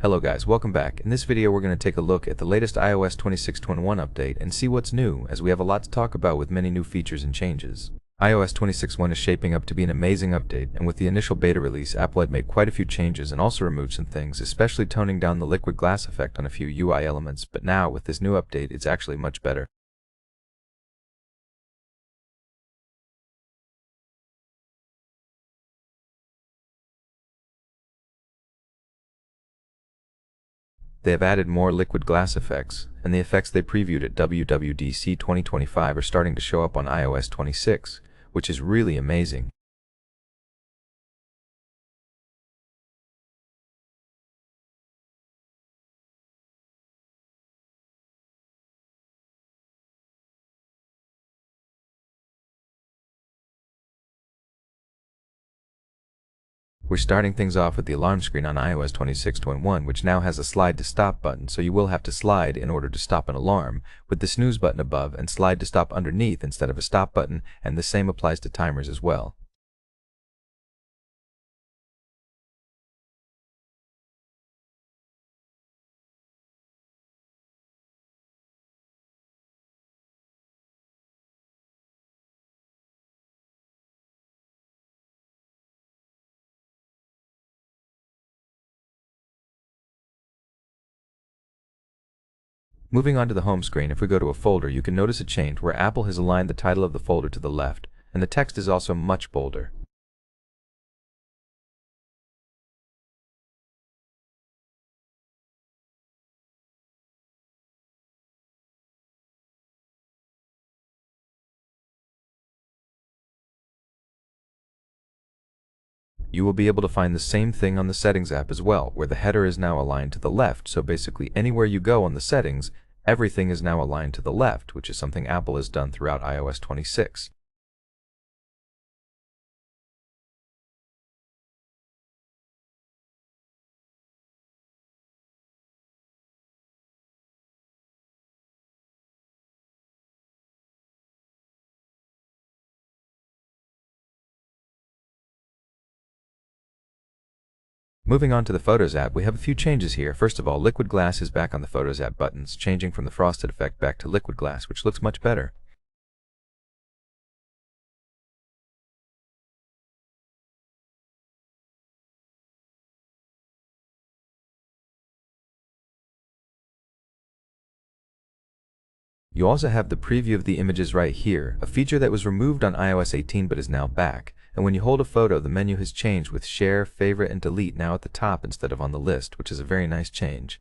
Hello guys, welcome back. In this video we're going to take a look at the latest iOS 26.1 update and see what's new, as we have a lot to talk about with many new features and changes. iOS 26.1 is shaping up to be an amazing update, and with the initial beta release, Apple had made quite a few changes and also removed some things, especially toning down the liquid glass effect on a few UI elements, but now with this new update it's actually much better. They have added more liquid glass effects, and the effects they previewed at WWDC 2025 are starting to show up on iOS 26, which is really amazing. We're starting things off with the alarm screen on iOS 26.1, which now has a slide to stop button, so you will have to slide in order to stop an alarm, with the snooze button above and slide to stop underneath instead of a stop button, and the same applies to timers as well. Moving on to the home screen, if we go to a folder, you can notice a change where Apple has aligned the title of the folder to the left, and the text is also much bolder. You will be able to find the same thing on the Settings app as well, where the header is now aligned to the left, so basically anywhere you go on the settings, everything is now aligned to the left, which is something Apple has done throughout iOS 26. Moving on to the Photos app, we have a few changes here. First of all, liquid glass is back on the Photos app buttons, changing from the frosted effect back to liquid glass, which looks much better. You also have the preview of the images right here, a feature that was removed on iOS 18 but is now back. And when you hold a photo, the menu has changed with Share, Favorite, and Delete now at the top instead of on the list, which is a very nice change.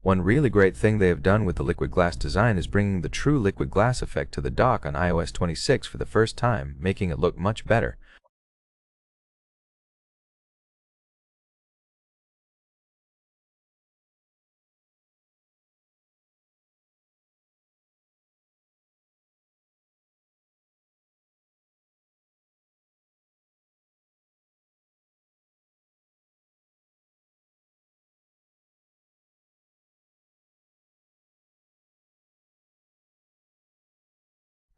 One really great thing they have done with the liquid glass design is bringing the true liquid glass effect to the dock on iOS 26 for the first time, making it look much better.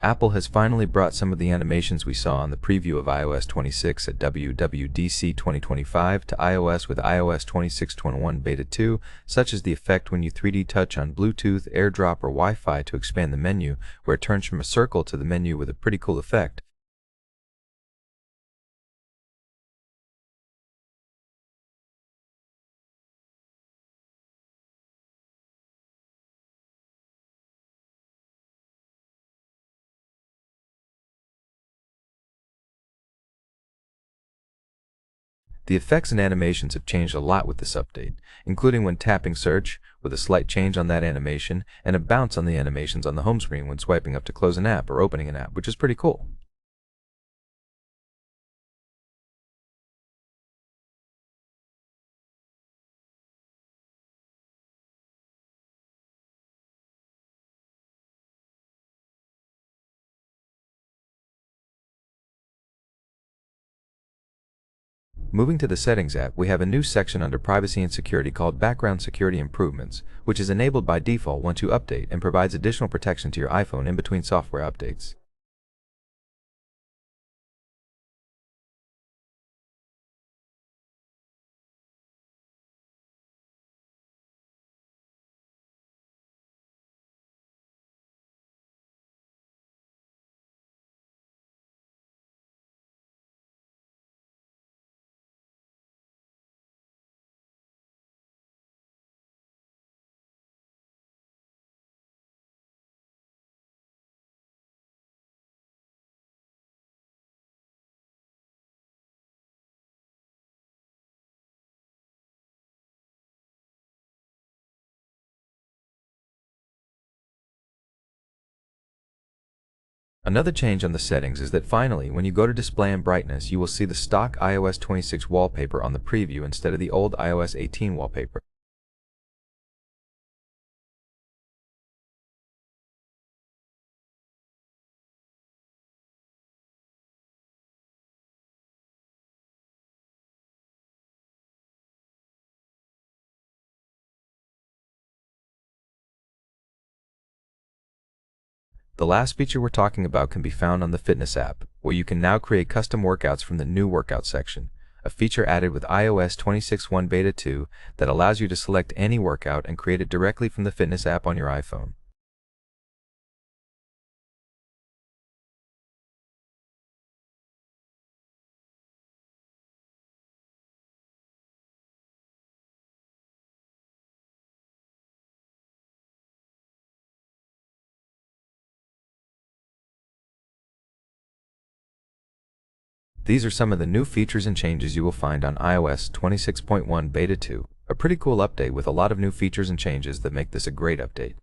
Apple has finally brought some of the animations we saw on the preview of iOS 26 at WWDC 2025 to iOS with iOS 26.1 Beta 2, such as the effect when you 3D touch on Bluetooth, AirDrop, or Wi-Fi to expand the menu, where it turns from a circle to the menu with a pretty cool effect. The effects and animations have changed a lot with this update, including when tapping search, with a slight change on that animation, and a bounce on the animations on the home screen when swiping up to close an app or opening an app, which is pretty cool. Moving to the Settings app, we have a new section under Privacy and Security called Background Security Improvements, which is enabled by default once you update and provides additional protection to your iPhone in between software updates. Another change on the settings is that finally, when you go to Display and Brightness, you will see the stock iOS 26 wallpaper on the preview instead of the old iOS 18 wallpaper. The last feature we're talking about can be found on the Fitness app, where you can now create custom workouts from the new workout section, a feature added with iOS 26.1 Beta 2 that allows you to select any workout and create it directly from the Fitness app on your iPhone. These are some of the new features and changes you will find on iOS 26.1 Beta 2, a pretty cool update with a lot of new features and changes that make this a great update.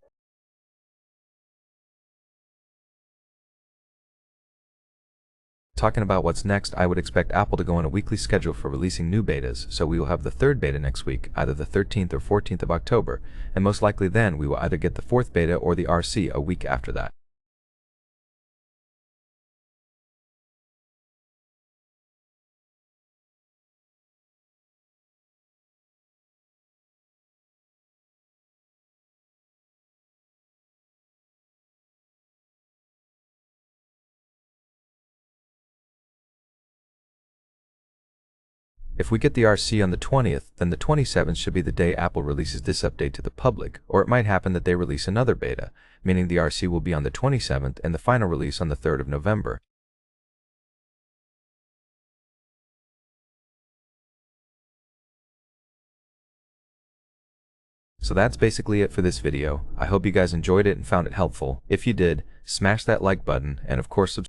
Talking about what's next, I would expect Apple to go on a weekly schedule for releasing new betas, so we will have the third beta next week, either the 13th or 14th of October, and most likely then we will either get the fourth beta or the RC a week after that. If we get the RC on the 20th, then the 27th should be the day Apple releases this update to the public, or it might happen that they release another beta, meaning the RC will be on the 27th and the final release on the 3rd of November. So that's basically it for this video. I hope you guys enjoyed it and found it helpful. If you did, smash that like button, and of course subscribe.